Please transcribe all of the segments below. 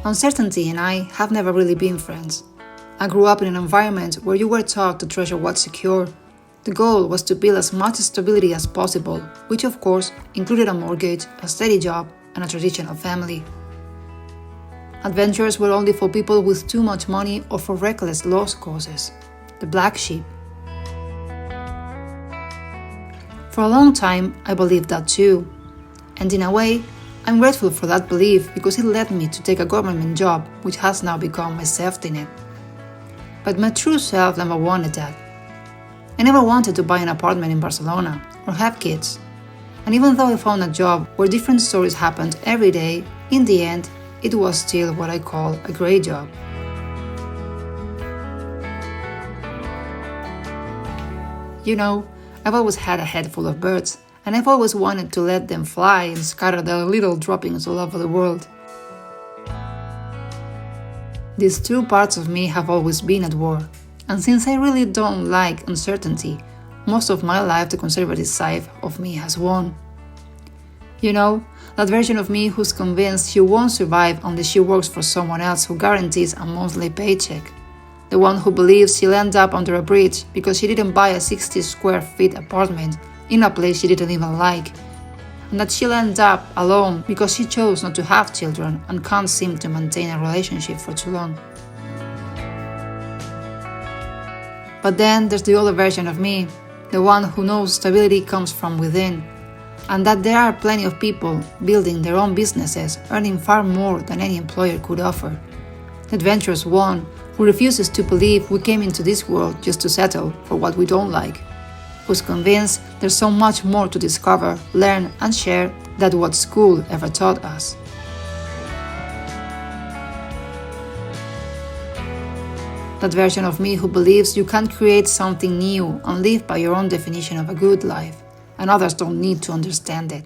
Uncertainty and I have never really been friends. I grew up in an environment where you were taught to treasure what's secure. The goal was to build as much stability as possible, which of course included a mortgage, a steady job, and a traditional family. Adventures were only for people with too much money or for reckless lost causes. The black sheep. For a long time, I believed that too. And in a way, I'm grateful for that belief because it led me to take a government job, which has now become my safety net. But my true self never wanted that. I never wanted to buy an apartment in Barcelona or have kids. And even though I found a job where different stories happened every day, in the end, it was still what I call a great job. You know, I've always had a head full of birds, and I've always wanted to let them fly and scatter their little droppings all over the world. These two parts of me have always been at war, and since I really don't like uncertainty, most of my life the conservative side of me has won. You know, that version of me who's convinced she won't survive unless she works for someone else who guarantees a monthly paycheck. The one who believes she'll end up under a bridge because she didn't buy a 60 square feet apartment in a place she didn't even like, and that she'll end up alone because she chose not to have children and can't seem to maintain a relationship for too long. But then there's the other version of me, the one who knows stability comes from within, and that there are plenty of people building their own businesses, earning far more than any employer could offer. The adventurous one who refuses to believe we came into this world just to settle for what we don't like, who's convinced there's so much more to discover, learn, and share than what school ever taught us. That version of me who believes you can't create something new and live by your own definition of a good life, and others don't need to understand it.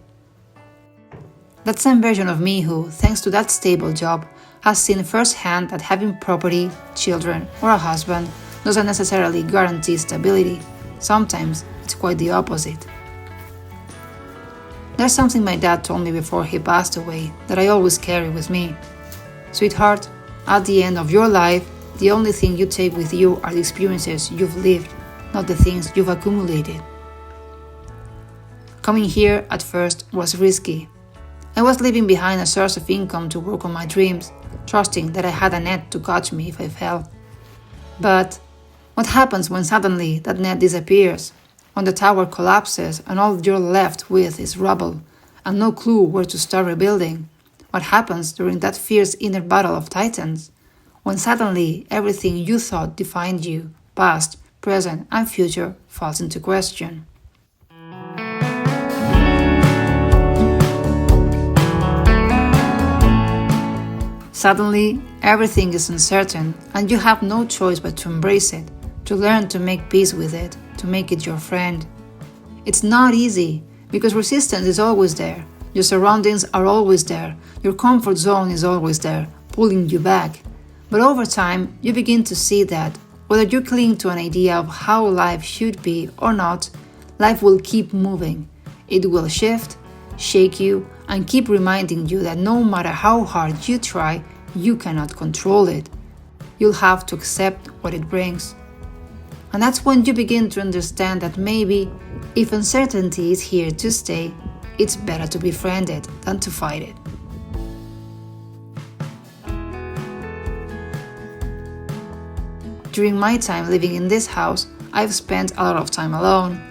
That same version of me who, thanks to that stable job, has seen firsthand that having property, children, or a husband doesn't necessarily guarantee stability. Sometimes it's quite the opposite. There's something my dad told me before he passed away that I always carry with me. Sweetheart, at the end of your life, the only thing you take with you are the experiences you've lived, not the things you've accumulated. Coming here at first was risky. I was leaving behind a source of income to work on my dreams, trusting that I had a net to catch me if I fell. But what happens when suddenly that net disappears, when the tower collapses and all you're left with is rubble, and no clue where to start rebuilding? What happens during that fierce inner battle of titans, when suddenly everything you thought defined you, past, present, and future, falls into question? Suddenly, everything is uncertain, and you have no choice but to embrace it, to learn to make peace with it, to make it your friend. It's not easy, because resistance is always there, your surroundings are always there, your comfort zone is always there, pulling you back. But over time, you begin to see that, whether you cling to an idea of how life should be or not, life will keep moving. It will shift, shake you, and keep reminding you that no matter how hard you try, you cannot control it. You'll have to accept what it brings. And that's when you begin to understand that maybe, if uncertainty is here to stay, it's better to befriend it than to fight it. During my time living in this house, I've spent a lot of time alone.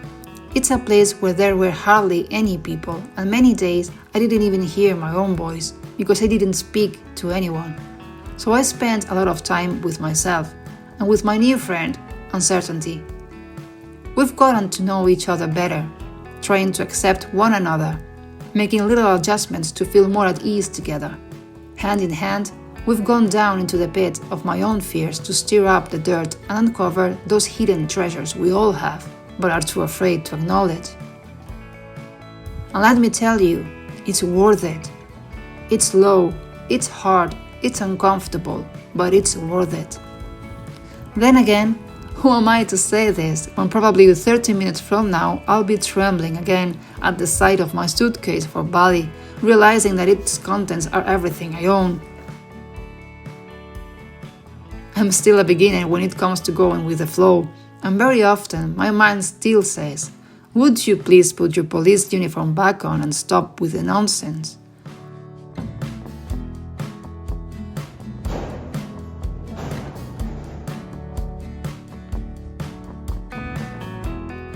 It's a place where there were hardly any people, and many days I didn't even hear my own voice because I didn't speak to anyone. So I spent a lot of time with myself and with my new friend, uncertainty. We've gotten to know each other better, trying to accept one another, making little adjustments to feel more at ease together. Hand in hand, we've gone down into the pit of my own fears to stir up the dirt and uncover those hidden treasures we all have, but are too afraid to acknowledge. And let me tell you, it's worth it. It's slow, it's hard, it's uncomfortable, but it's worth it. Then again, who am I to say this when probably 30 minutes from now I'll be trembling again at the sight of my suitcase for Bali, realizing that its contents are everything I own. I'm still a beginner when it comes to going with the flow, and very often my mind still says, would you please put your police uniform back on and stop with the nonsense?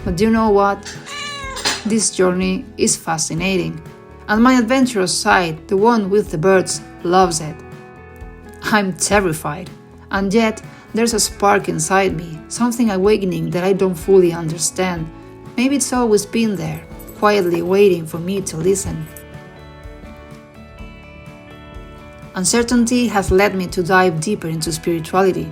But you know what? This journey is fascinating, and my adventurous side, the one with the birds, loves it. I'm terrified, and yet there's a spark inside me, something awakening that I don't fully understand. Maybe it's always been there, quietly waiting for me to listen. Uncertainty has led me to dive deeper into spirituality.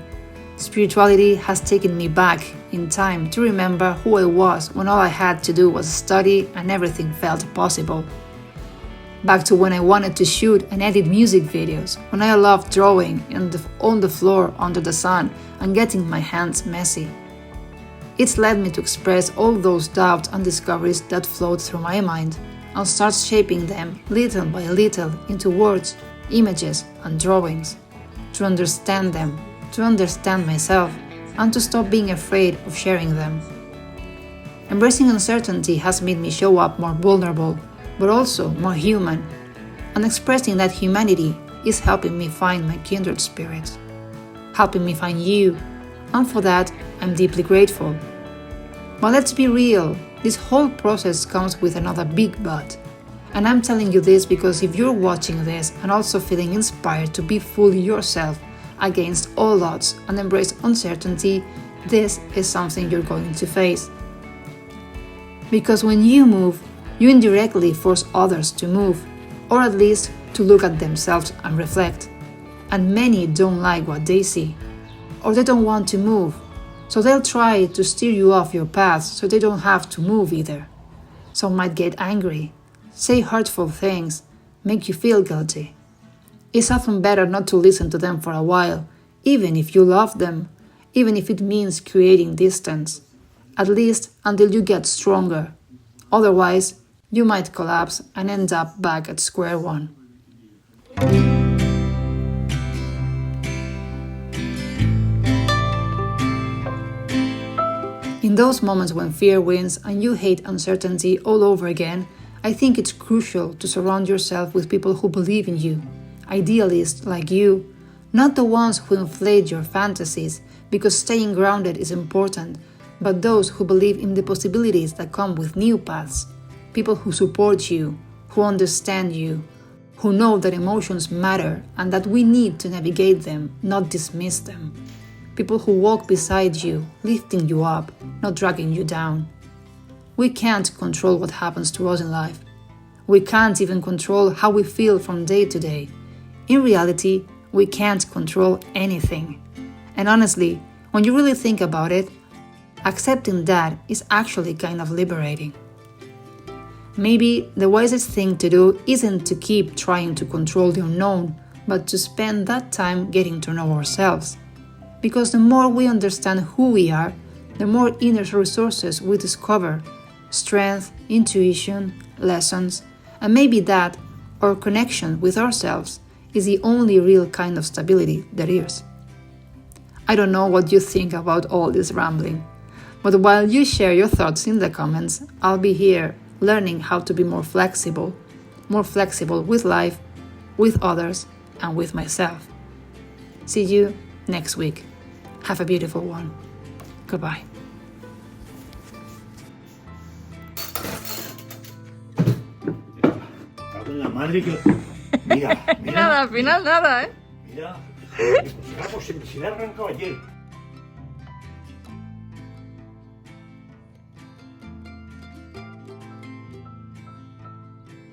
Spirituality has taken me back in time to remember who I was when all I had to do was study and everything felt possible. Back to when I wanted to shoot and edit music videos, when I loved drawing on the floor under the sun and getting my hands messy. It's led me to express all those doubts and discoveries that flowed through my mind and start shaping them little by little into words, images, and drawings, to understand them, to understand myself, and to stop being afraid of sharing them. Embracing uncertainty has made me show up more vulnerable, but also more human, and expressing that humanity is helping me find my kindred spirits, helping me find you, and for that I'm deeply grateful. But let's be real, this whole process comes with another big but. And I'm telling you this because if you're watching this and also feeling inspired to be fully yourself against all odds and embrace uncertainty, this is something you're going to face. Because when you move, you indirectly force others to move, or at least to look at themselves and reflect. And many don't like what they see, or they don't want to move, so they'll try to steer you off your path so they don't have to move either. Some might get angry, say hurtful things, make you feel guilty. It's often better not to listen to them for a while, even if you love them, even if it means creating distance, at least until you get stronger. Otherwise, you might collapse and end up back at square one. In those moments when fear wins and you hate uncertainty all over again, I think it's crucial to surround yourself with people who believe in you, idealists like you, not the ones who inflate your fantasies because staying grounded is important, but those who believe in the possibilities that come with new paths, people who support you, who understand you, who know that emotions matter and that we need to navigate them, not dismiss them. People who walk beside you, lifting you up, not dragging you down. We can't control what happens to us in life. We can't even control how we feel from day to day. In reality, we can't control anything. And honestly, when you really think about it, accepting that is actually kind of liberating. Maybe the wisest thing to do isn't to keep trying to control the unknown, but to spend that time getting to know ourselves. Because the more we understand who we are, the more inner resources we discover, strength, intuition, lessons, and maybe that, our connection with ourselves, is the only real kind of stability there is. I don't know what you think about all this rambling, but while you share your thoughts in the comments, I'll be here learning how to be more flexible with life, with others, and with myself. See you next week. Have a beautiful one. Goodbye. La madre que... Mira, mira. Nada, al final nada, ¿eh? Mira. Si le he arrancado ayer.